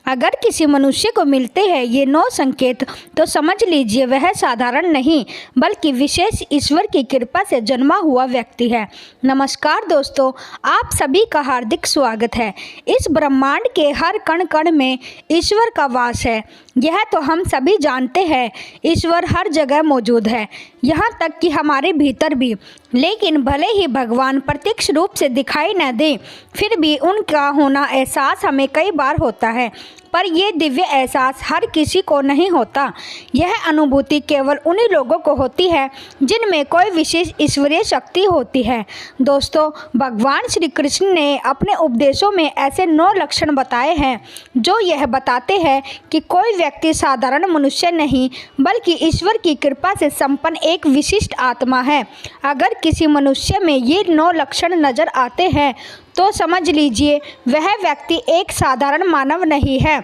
अगर किसी मनुष्य को मिलते हैं ये 9 संकेत तो समझ लीजिए वह साधारण नहीं बल्कि विशेष ईश्वर की कृपा से जन्मा हुआ व्यक्ति है। नमस्कार दोस्तों, आप सभी का हार्दिक स्वागत है। इस ब्रह्मांड के हर कण कण में ईश्वर का वास है, यह तो हम सभी जानते हैं। ईश्वर हर जगह मौजूद है, यहाँ तक कि हमारे भीतर भी। लेकिन भले ही भगवान प्रत्यक्ष रूप से दिखाई न दें, फिर भी उनका होना एहसास हमें कई बार होता है। पर यह दिव्य एहसास हर किसी को नहीं होता। यह अनुभूति केवल उन्हीं लोगों को होती है जिनमें कोई विशेष ईश्वरीय शक्ति होती है। दोस्तों, भगवान श्री कृष्ण ने अपने उपदेशों में ऐसे 9 लक्षण बताए हैं जो यह बताते हैं कि कोई व्यक्ति साधारण मनुष्य नहीं बल्कि ईश्वर की कृपा से संपन्न एक विशिष्ट आत्मा है। अगर किसी मनुष्य में ये 9 लक्षण नजर आते हैं तो समझ लीजिए वह व्यक्ति एक साधारण मानव नहीं है।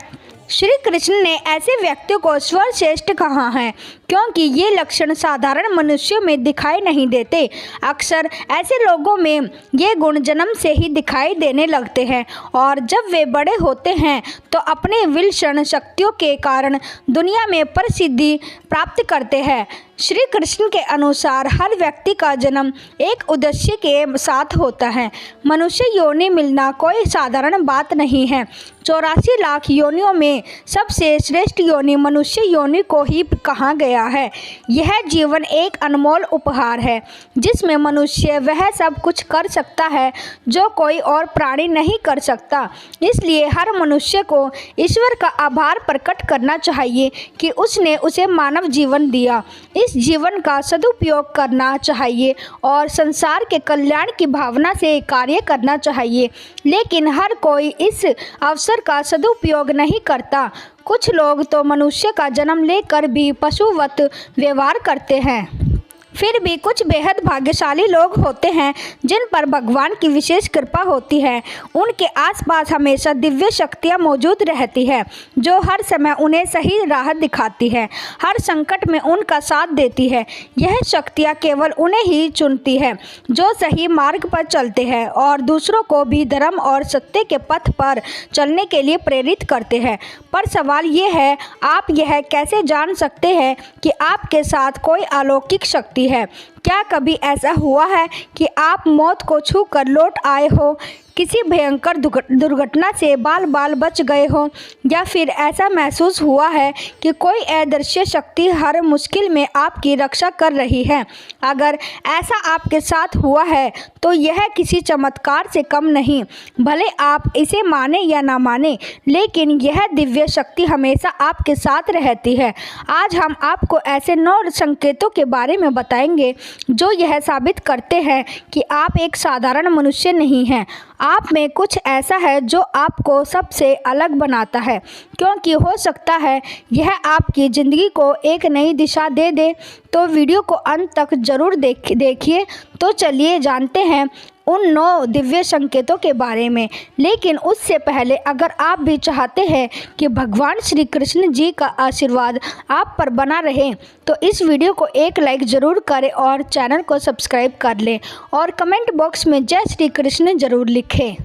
श्री कृष्ण ने ऐसे व्यक्तियों को सर्वश्रेष्ठ कहा है क्योंकि ये लक्षण साधारण मनुष्यों में दिखाई नहीं देते। अक्सर ऐसे लोगों में ये गुण जन्म से ही दिखाई देने लगते हैं और जब वे बड़े होते हैं तो अपने विलक्षण शक्तियों के कारण दुनिया में प्रसिद्धि प्राप्त करते हैं। श्री कृष्ण के अनुसार हर व्यक्ति का जन्म एक उद्देश्य के साथ होता है। मनुष्य योनि मिलना कोई साधारण बात नहीं है। 84 लाख योनियों में सबसे श्रेष्ठ योनि मनुष्य योनि को ही कहा गया है। यह जीवन एक अनमोल उपहार है जिसमें मनुष्य वह सब कुछ कर सकता है जो कोई और प्राणी नहीं कर सकता। इसलिए हर मनुष्य को ईश्वर का आभार प्रकट करना चाहिए कि उसने उसे मानव जीवन दिया। इस जीवन का सदुपयोग करना चाहिए और संसार के कल्याण की भावना से कार्य करना चाहिए। लेकिन हर कोई इस अवसर का सदुपयोग नहीं करता। कुछ लोग तो मनुष्य का जन्म लेकर भी पशुवत व्यवहार करते हैं। फिर भी कुछ बेहद भाग्यशाली लोग होते हैं जिन पर भगवान की विशेष कृपा होती है। उनके आसपास हमेशा दिव्य शक्तियाँ मौजूद रहती है जो हर समय उन्हें सही राह दिखाती है, हर संकट में उनका साथ देती है। यह शक्तियाँ केवल उन्हें ही चुनती है जो सही मार्ग पर चलते हैं और दूसरों को भी धर्म और सत्य के पथ पर चलने के लिए प्रेरित करते हैं। पर सवाल ये है, आप यह कैसे जान सकते हैं कि आपके साथ कोई अलौकिक शक्ति है? क्या कभी ऐसा हुआ है कि आप मौत को छू कर लौट आए हो, किसी भयंकर दुर्घटना से बाल बाल बच गए हो, या फिर ऐसा महसूस हुआ है कि कोई अदृश्य शक्ति हर मुश्किल में आपकी रक्षा कर रही है? अगर ऐसा आपके साथ हुआ है तो यह किसी चमत्कार से कम नहीं। भले आप इसे माने या ना माने, लेकिन यह दिव्य शक्ति हमेशा आपके साथ रहती है। आज हम आपको ऐसे 9 संकेतों के बारे में बताएंगे जो यह साबित करते हैं कि आप एक साधारण मनुष्य नहीं हैं। आप में कुछ ऐसा है जो आपको सबसे अलग बनाता है, क्योंकि हो सकता है यह आपकी ज़िंदगी को एक नई दिशा दे दे। तो वीडियो को अंत तक ज़रूर देखिए। तो चलिए जानते हैं उन 9 दिव्य संकेतों के बारे में। लेकिन उससे पहले अगर आप भी चाहते हैं कि भगवान श्री कृष्ण जी का आशीर्वाद आप पर बना रहे तो इस वीडियो को एक लाइक ज़रूर करें और चैनल को सब्सक्राइब कर लें और कमेंट बॉक्स में जय श्री कृष्ण ज़रूर लिखें।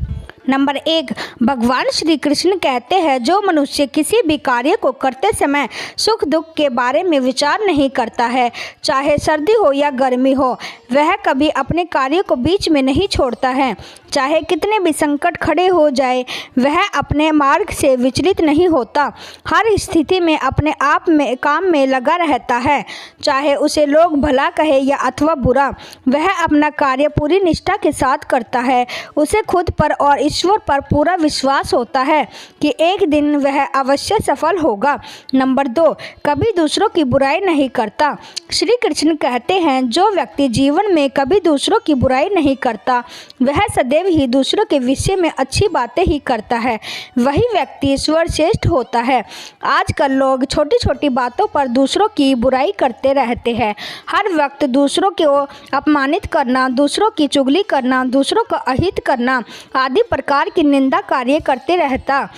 नंबर 1, भगवान श्री कृष्ण कहते हैं जो मनुष्य किसी भी कार्य को करते समय सुख दुख के बारे में विचार नहीं करता है, चाहे सर्दी हो या गर्मी हो, वह कभी अपने कार्य को बीच में नहीं छोड़ता है। चाहे कितने भी संकट खड़े हो जाए, वह अपने मार्ग से विचलित नहीं होता। हर स्थिति में अपने आप में काम में लगा रहता है, चाहे उसे लोग भला कहे या अथवा बुरा। वह अपना कार्य पूरी निष्ठा के साथ करता है। उसे खुद पर और ईश्वर पर पूरा विश्वास होता है कि एक दिन वह अवश्य सफल होगा। नंबर 2, कभी दूसरों की बुराई नहीं करता। श्री कृष्ण कहते हैं जो व्यक्ति जीवन में कभी दूसरों की बुराई नहीं करता, वह सदैव ही दूसरों के विषय में अच्छी बातें ही करता है, वही व्यक्ति सर्वश्रेष्ठ होता है। आजकल लोग छोटी छोटी बातों पर दूसरों की बुराई करते रहते हैं। हर वक्त दूसरों को अपमानित करना, दूसरों की चुगली करना, दूसरों का अहित करना आदि प्रकार की निंदा कार्य करते रहता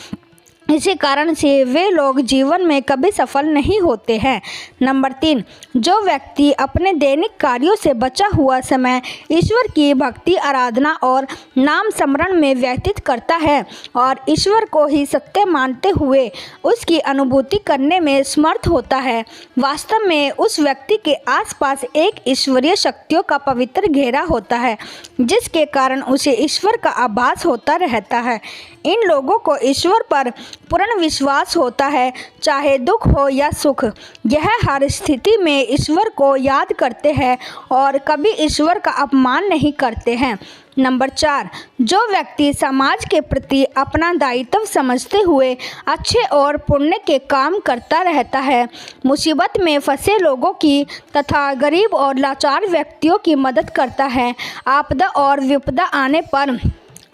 इसी कारण से वे लोग जीवन में कभी सफल नहीं होते हैं। नंबर 3, जो व्यक्ति अपने दैनिक कार्यों से बचा हुआ समय ईश्वर की भक्ति, आराधना और नाम स्मरण में व्यतीत करता है और ईश्वर को ही सत्य मानते हुए उसकी अनुभूति करने में समर्थ होता है, वास्तव में उस व्यक्ति के आसपास एक ईश्वरीय शक्तियों का पवित्र घेरा होता है, जिसके कारण उसे ईश्वर का आभास होता रहता है। इन लोगों को ईश्वर पर पूर्ण विश्वास होता है, चाहे दुख हो या सुख। यह हर स्थिति में ईश्वर को याद करते हैं और कभी ईश्वर का अपमान नहीं करते हैं। नंबर 4, जो व्यक्ति समाज के प्रति अपना दायित्व समझते हुए अच्छे और पुण्य के काम करता रहता है, मुसीबत में फंसे लोगों की तथा गरीब और लाचार व्यक्तियों की मदद करता है, आपदा और विपदा आने पर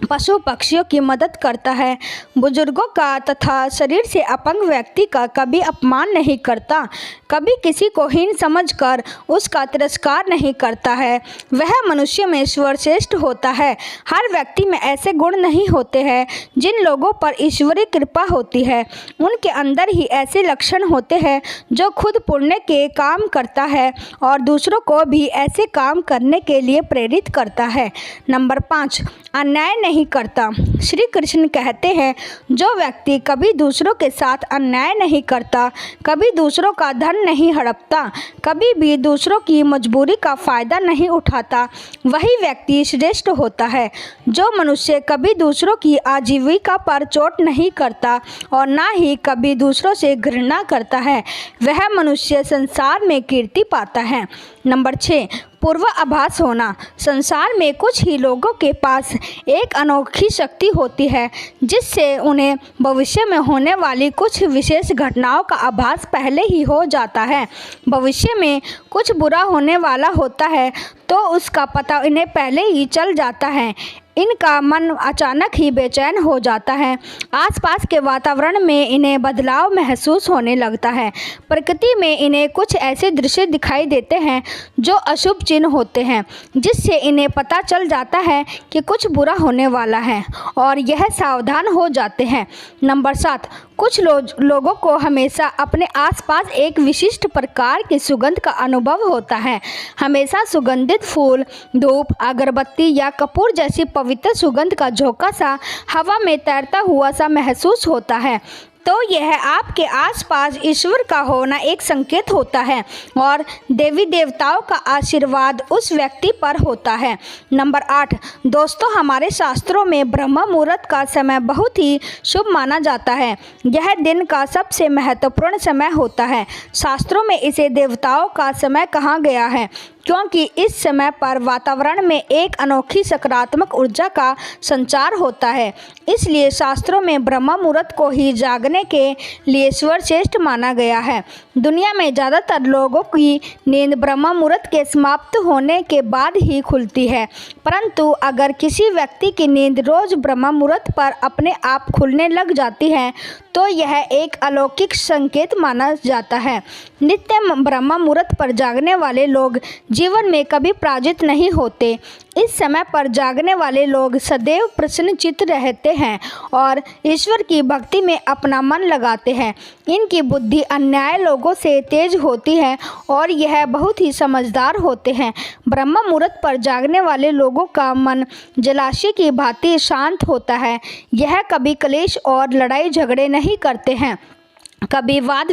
पशु पक्षियों की मदद करता है, बुजुर्गों का तथा शरीर से अपंग व्यक्ति का कभी अपमान नहीं करता, कभी किसी को हीन समझकर उसका तिरस्कार नहीं करता है, वह मनुष्य में सर्वश्रेष्ठ होता है। हर व्यक्ति में ऐसे गुण नहीं होते हैं जिन लोगों पर ईश्वरीय कृपा होती है, उनके अंदर ही ऐसे लक्षण होते हैं जो खुद पुण्य के काम करता है और दूसरों को भी ऐसे काम करने के लिए प्रेरित करता है। नंबर 5, अन्याय नहीं करता। श्री कृष्ण कहते हैं, जो व्यक्ति कभी दूसरों के साथ अन्याय नहीं करता, कभी दूसरों का धन नहीं हड़पता, कभी भी दूसरों की मजबूरी का फायदा नहीं उठाता, वही व्यक्ति श्रेष्ठ होता है। जो मनुष्य कभी दूसरों की आजीविका पर चोट नहीं करता और ना ही कभी दूसरों से घृणा करता है, वह मनुष्य संसार में कीर्ति पाता है। नंबर 6, पूर्वाभास होना। संसार में कुछ ही लोगों के पास एक अनोखी शक्ति होती है जिससे उन्हें भविष्य में होने वाली कुछ विशेष घटनाओं का आभास पहले ही हो जाता है। भविष्य में कुछ बुरा होने वाला होता है तो उसका पता इन्हें पहले ही चल जाता है। इनका मन अचानक ही बेचैन हो जाता है, आसपास के वातावरण में इन्हें बदलाव महसूस होने लगता है, प्रकृति में इन्हें कुछ ऐसे दृश्य दिखाई देते हैं जो अशुभ चिन्ह होते हैं, जिससे इन्हें पता चल जाता है कि कुछ बुरा होने वाला है और यह सावधान हो जाते हैं। नंबर 7, कुछ लोगों को हमेशा अपने आसपास एक विशिष्ट प्रकार की सुगंध का अनुभव होता है। हमेशा सुगंधित फूल, धूप, अगरबत्ती या कपूर जैसी पवित्र सुगंध का झोंका सा हवा में तैरता हुआ सा महसूस होता है, तो यह आपके आसपास ईश्वर का होना एक संकेत होता है और देवी देवताओं का आशीर्वाद उस व्यक्ति पर होता है। नंबर 8, दोस्तों, हमारे शास्त्रों में ब्रह्म मुहूर्त का समय बहुत ही शुभ माना जाता है। यह दिन का सबसे महत्वपूर्ण समय होता है। शास्त्रों में इसे देवताओं का समय कहा गया है क्योंकि इस समय पर वातावरण में एक अनोखी सकारात्मक ऊर्जा का संचार होता है। इसलिए शास्त्रों में ब्रह्म मुहूर्त को ही जागने के लिए सर्वश्रेष्ठ माना गया है। दुनिया में ज़्यादातर लोगों की नींद ब्रह्म मुहूर्त के समाप्त होने के बाद ही खुलती है, परंतु अगर किसी व्यक्ति की नींद रोज ब्रह्म मुहूर्त पर अपने आप खुलने लग जाती है तो यह एक अलौकिक संकेत माना जाता है। नित्य ब्रह्म मुहूर्त पर जागने वाले लोग जीवन में कभी पराजित नहीं होते। इस समय पर जागने वाले लोग सदैव प्रसन्नचित्त रहते हैं और ईश्वर की भक्ति में अपना मन लगाते हैं। इनकी बुद्धि अन्याय लोगों से तेज होती है और यह बहुत ही समझदार होते हैं। ब्रह्म मुहूर्त पर जागने वाले लोगों का मन जलाशय की भांति शांत होता है। यह कभी क्लेश और लड़ाई झगड़े नहीं करते हैं, कभी वाद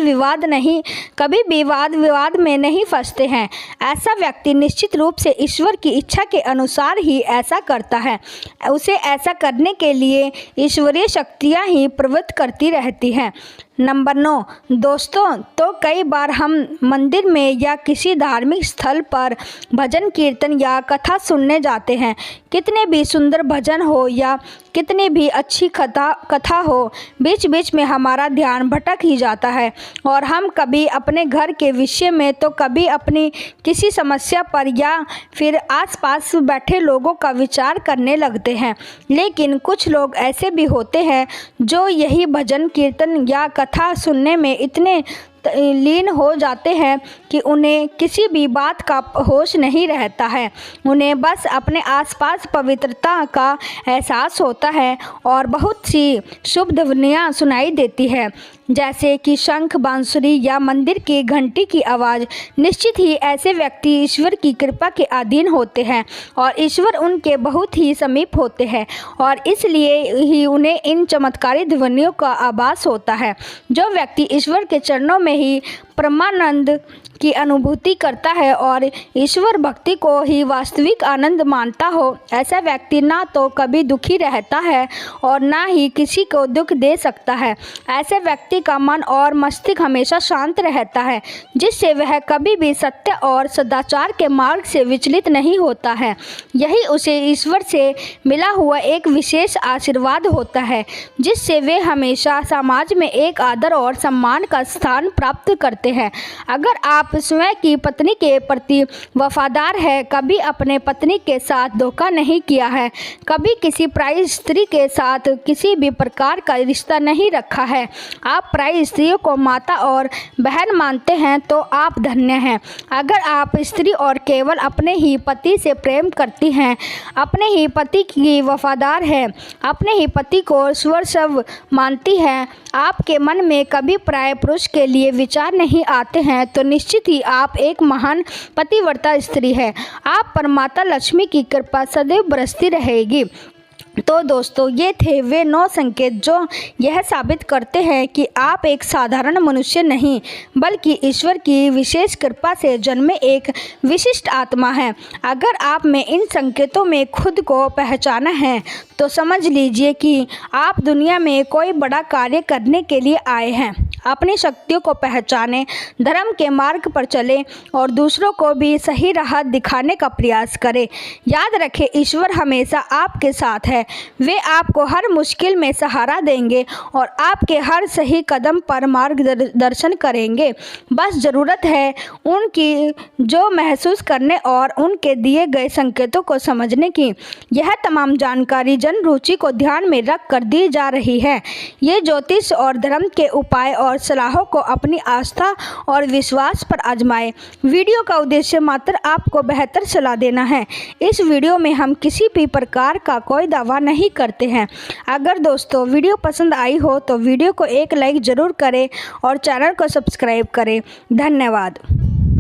विवाद में नहीं फंसते हैं। ऐसा व्यक्ति निश्चित रूप से ईश्वर की इच्छा के अनुसार ही ऐसा करता है। उसे ऐसा करने के लिए ईश्वरीय शक्तियाँ ही प्रवृत्त करती रहती हैं। नंबर 9, दोस्तों, तो कई बार हम मंदिर में या किसी धार्मिक स्थल पर भजन कीर्तन या कथा सुनने जाते हैं। कितने भी सुंदर भजन हो या कितनी भी अच्छी कथा हो, बीच बीच में हमारा ध्यान भटक ही जाता है और हम कभी अपने घर के विषय में तो कभी अपनी किसी समस्या पर या फिर आसपास बैठे लोगों का विचार करने लगते हैं। लेकिन कुछ लोग ऐसे भी होते हैं जो यही भजन कीर्तन या कथा सुनने में इतने लीन हो जाते हैं कि उन्हें किसी भी बात का होश नहीं रहता है। उन्हें बस अपने आसपास पवित्रता का एहसास होता है और बहुत सी शुभ ध्वनियाँ सुनाई देती है, जैसे कि शंख, बांसुरी या मंदिर की घंटी की आवाज़। निश्चित ही ऐसे व्यक्ति ईश्वर की कृपा के अधीन होते हैं और ईश्वर उनके बहुत ही समीप होते हैं और इसलिए ही उन्हें इन चमत्कारी ध्वनियों का आभास होता है। जो व्यक्ति ईश्वर के चरणों में ही परमानंद की अनुभूति करता है और ईश्वर भक्ति को ही वास्तविक आनंद मानता हो, ऐसा व्यक्ति ना तो कभी दुखी रहता है और ना ही किसी को दुख दे सकता है। ऐसे व्यक्ति का मन और मस्तिष्क हमेशा शांत रहता है, जिससे वह कभी भी सत्य और सदाचार के मार्ग से विचलित नहीं होता है। यही उसे ईश्वर से मिला हुआ एक विशेष आशीर्वाद होता है, जिससे वे हमेशा समाज में एक आदर और सम्मान का स्थान प्राप्त करते हैं। अगर आप स्वयं की पत्नी के प्रति वफादार है, कभी अपने पत्नी के साथ धोखा नहीं किया है, कभी किसी पराई स्त्री के साथ किसी भी प्रकार का रिश्ता नहीं रखा है, आप पराई स्त्रियों को माता और बहन मानते हैं, तो आप धन्य हैं। अगर आप स्त्री और केवल अपने ही पति से प्रेम करती हैं, अपने ही पति की वफादार है, अपने ही पति को सर्वस्व मानती हैं, आपके मन में कभी पराये पुरुष के लिए विचार नहीं आते हैं, तो निश्चित ही आप एक महान पतिव्रता स्त्री है। आप पर माता लक्ष्मी की कृपा सदैव बरसती रहेगी। तो दोस्तों, ये थे वे 9 संकेत जो यह साबित करते हैं कि आप एक साधारण मनुष्य नहीं, बल्कि ईश्वर की विशेष कृपा से जन्मे एक विशिष्ट आत्मा हैं। अगर आप में इन संकेतों में खुद को पहचाना है, तो समझ लीजिए कि आप दुनिया में कोई बड़ा कार्य करने के लिए आए हैं। अपनी शक्तियों को पहचानें, धर्म के मार्ग पर चलें और दूसरों को भी सही राह दिखाने का प्रयास करें। याद रखें, ईश्वर हमेशा आपके साथ है। वे आपको हर मुश्किल में सहारा देंगे और आपके हर सही कदम पर मार्गदर्शन करेंगे। बस ज़रूरत है उनकी जो महसूस करने और उनके दिए गए संकेतों को समझने की। यह तमाम जानकारी जन रुचि को ध्यान में रख कर दी जा रही है। ये ज्योतिष और धर्म के उपाय और सलाहों को अपनी आस्था और विश्वास पर आजमाएं। वीडियो का उद्देश्य मात्र आपको बेहतर सलाह देना है। इस वीडियो में हम किसी भी प्रकार का कोई दावा नहीं करते हैं। अगर दोस्तों वीडियो पसंद आई हो तो वीडियो को एक लाइक ज़रूर करें और चैनल को सब्सक्राइब करें। धन्यवाद।